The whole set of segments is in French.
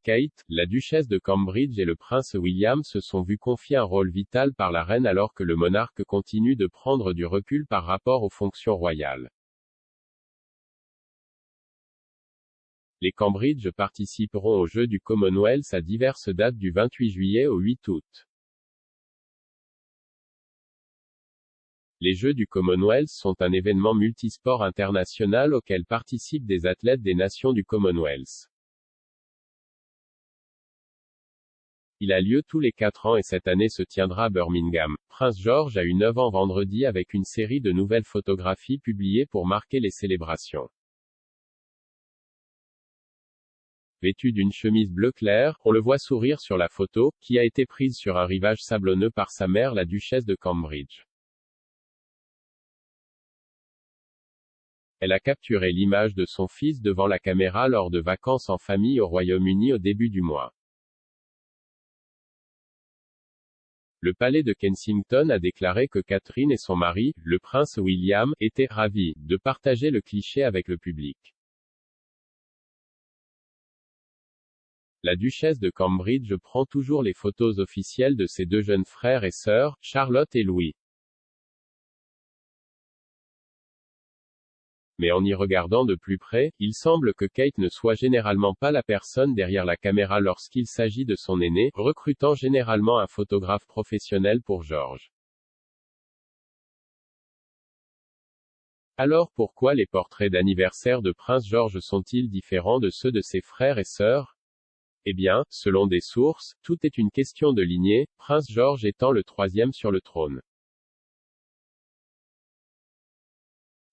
Kate, la duchesse de Cambridge et le prince William se sont vus confier un rôle vital par la reine alors que le monarque continue de prendre du recul par rapport aux fonctions royales. Les Cambridge participeront aux Jeux du Commonwealth à diverses dates du 28 juillet au 8 août. Les Jeux du Commonwealth sont un événement multisport international auquel participent des athlètes des nations du Commonwealth. Il a lieu tous les 4 ans et cette année se tiendra à Birmingham. Prince George a eu 9 ans vendredi avec une série de nouvelles photographies publiées pour marquer les célébrations. Vêtu d'une chemise bleu clair, on le voit sourire sur la photo, qui a été prise sur un rivage sablonneux par sa mère la duchesse de Cambridge. Elle a capturé l'image de son fils devant la caméra lors de vacances en famille au Royaume-Uni au début du mois. Le palais de Kensington a déclaré que Catherine et son mari, le prince William, étaient ravis de partager le cliché avec le public. La duchesse de Cambridge prend toujours les photos officielles de ses 2 jeunes frères et sœurs, Charlotte et Louis. Mais en y regardant de plus près, il semble que Kate ne soit généralement pas la personne derrière la caméra lorsqu'il s'agit de son aîné, recrutant généralement un photographe professionnel pour George. Alors pourquoi les portraits d'anniversaire de Prince George sont-ils différents de ceux de ses frères et sœurs? Eh bien, selon des sources, tout est une question de lignée, Prince George étant le 3e sur le trône.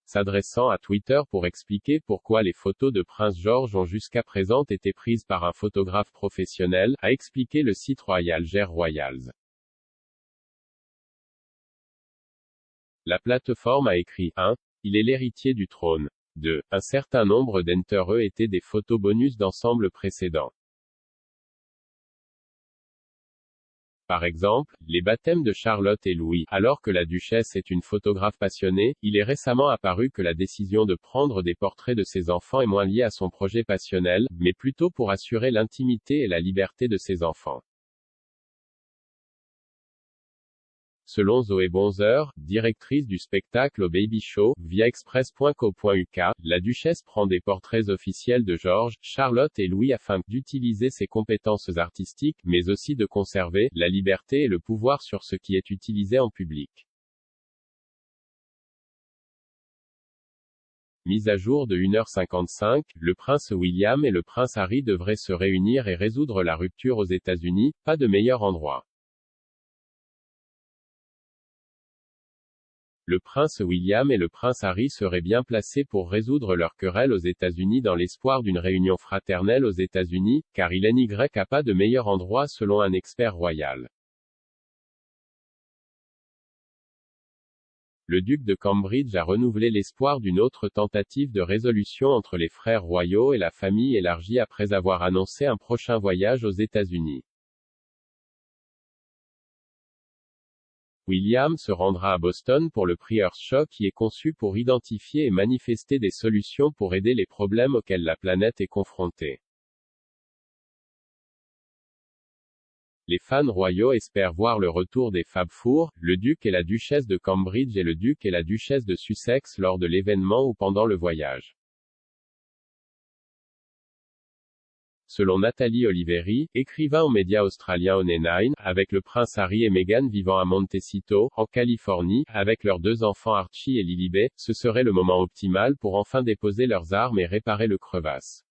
S'adressant à Twitter pour expliquer pourquoi les photos de Prince George ont jusqu'à présent été prises par un photographe professionnel, a expliqué le site royal Ger Royals. La plateforme a écrit 1. Il est l'héritier du trône. 2. Un certain nombre d'entre eux étaient des photos bonus d'ensemble précédents. Par exemple, les baptêmes de Charlotte et Louis. Alors que la duchesse est une photographe passionnée, il est récemment apparu que la décision de prendre des portraits de ses enfants est moins liée à son projet passionnel, mais plutôt pour assurer l'intimité et la liberté de ses enfants. Selon Zoé Bonzer, directrice du spectacle au Baby Show, via express.co.uk, la duchesse prend des portraits officiels de George, Charlotte et Louis afin d'utiliser ses compétences artistiques, mais aussi de conserver la liberté et le pouvoir sur ce qui est utilisé en public. Mise à jour de 1h55, le prince William et le prince Harry devraient se réunir et résoudre la rupture aux États-Unis, pas de meilleur endroit. Le prince William et le prince Harry seraient bien placés pour résoudre leur querelle aux États-Unis dans l'espoir d'une réunion fraternelle aux États-Unis, car il n'y a pas de meilleur endroit selon un expert royal. Le duc de Cambridge a renouvelé l'espoir d'une autre tentative de résolution entre les frères royaux et la famille élargie après avoir annoncé un prochain voyage aux États-Unis. William se rendra à Boston pour le prix Earthshow qui est conçu pour identifier et manifester des solutions pour aider les problèmes auxquels la planète est confrontée. Les fans royaux espèrent voir le retour des Fab Four, le duc et la duchesse de Cambridge et le duc et la duchesse de Sussex lors de l'événement ou pendant le voyage. Selon Nathalie Oliveri, écrivain aux médias australiens On9, avec le prince Harry et Meghan vivant à Montecito, en Californie, avec leurs 2 enfants Archie et Lilibet, ce serait le moment optimal pour enfin déposer leurs armes et réparer le crevasse.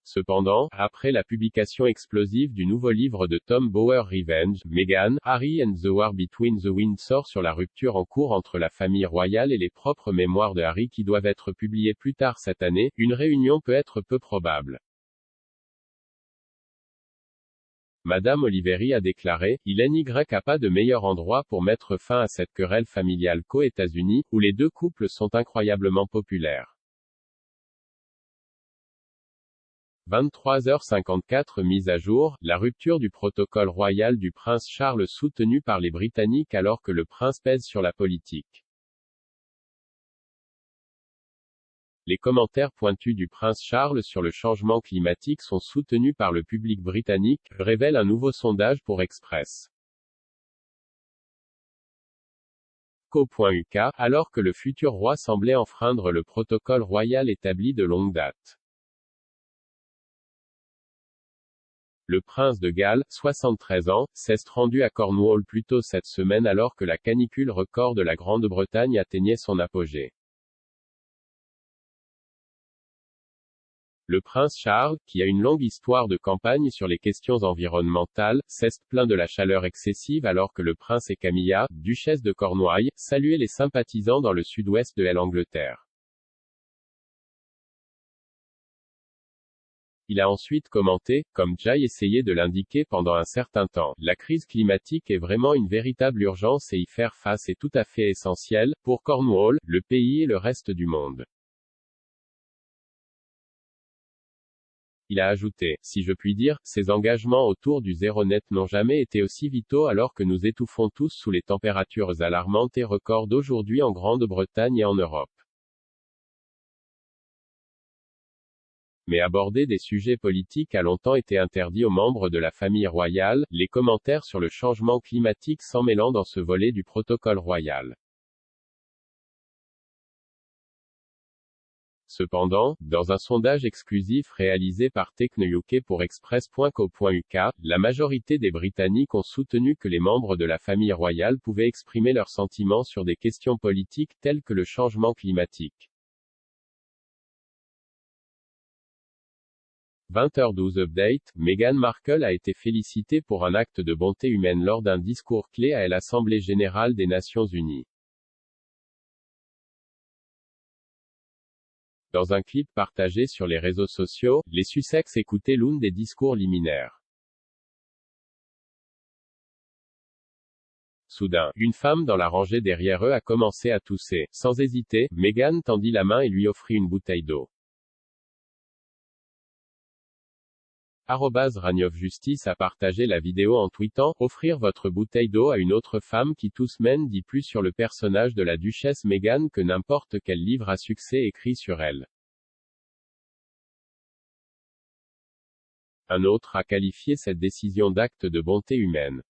Cependant, après la publication explosive du nouveau livre de Tom Bower Revenge, Meghan, Harry and the War Between the Windsor sur la rupture en cours entre la famille royale et les propres mémoires de Harry qui doivent être publiées plus tard cette année, une réunion peut être peu probable. Madame Oliveri a déclaré, il n'y a pas de meilleur endroit pour mettre fin à cette querelle familiale qu'aux États-Unis, où les 2 couples sont incroyablement populaires. 23h54 mise à jour, la rupture du protocole royal du prince Charles soutenu par les Britanniques alors que le prince pèse sur la politique. Les commentaires pointus du prince Charles sur le changement climatique sont soutenus par le public britannique, révèle un nouveau sondage pour Express. Co.uk, alors que le futur roi semblait enfreindre le protocole royal établi de longue date. Le prince de Galles, 73 ans, s'est rendu à Cornwall plus tôt cette semaine alors que la canicule record de la Grande-Bretagne atteignait son apogée. Le prince Charles, qui a une longue histoire de campagne sur les questions environnementales, s'est plaint de la chaleur excessive alors que le prince et Camilla, duchesse de Cornouailles, saluaient les sympathisants dans le sud-ouest de l'Angleterre. Il a ensuite commenté, comme Jay essayait de l'indiquer pendant un certain temps, la crise climatique est vraiment une véritable urgence et y faire face est tout à fait essentiel, pour Cornwall, le pays et le reste du monde. Il a ajouté, si je puis dire, ces engagements autour du zéro net n'ont jamais été aussi vitaux alors que nous étouffons tous sous les températures alarmantes et records d'aujourd'hui en Grande-Bretagne et en Europe. Mais aborder des sujets politiques a longtemps été interdit aux membres de la famille royale, les commentaires sur le changement climatique s'en mêlant dans ce volet du protocole royal. Cependant, dans un sondage exclusif réalisé par TechnoUK pour Express.co.uk, la majorité des Britanniques ont soutenu que les membres de la famille royale pouvaient exprimer leurs sentiments sur des questions politiques telles que le changement climatique. 20h12 Update, Meghan Markle a été félicitée pour un acte de bonté humaine lors d'un discours clé à l'Assemblée générale des Nations unies. Dans un clip partagé sur les réseaux sociaux, les Sussex écoutaient l'un des discours liminaires. Soudain, une femme dans la rangée derrière eux a commencé à tousser. Sans hésiter, Meghan tendit la main et lui offrit une bouteille d'eau. @Raniov Justice a partagé la vidéo en tweetant « Offrir votre bouteille d'eau à une autre femme qui tousse mène dit plus sur le personnage de la duchesse Meghan que n'importe quel livre à succès écrit sur elle. » Un autre a qualifié cette décision d'acte de bonté humaine.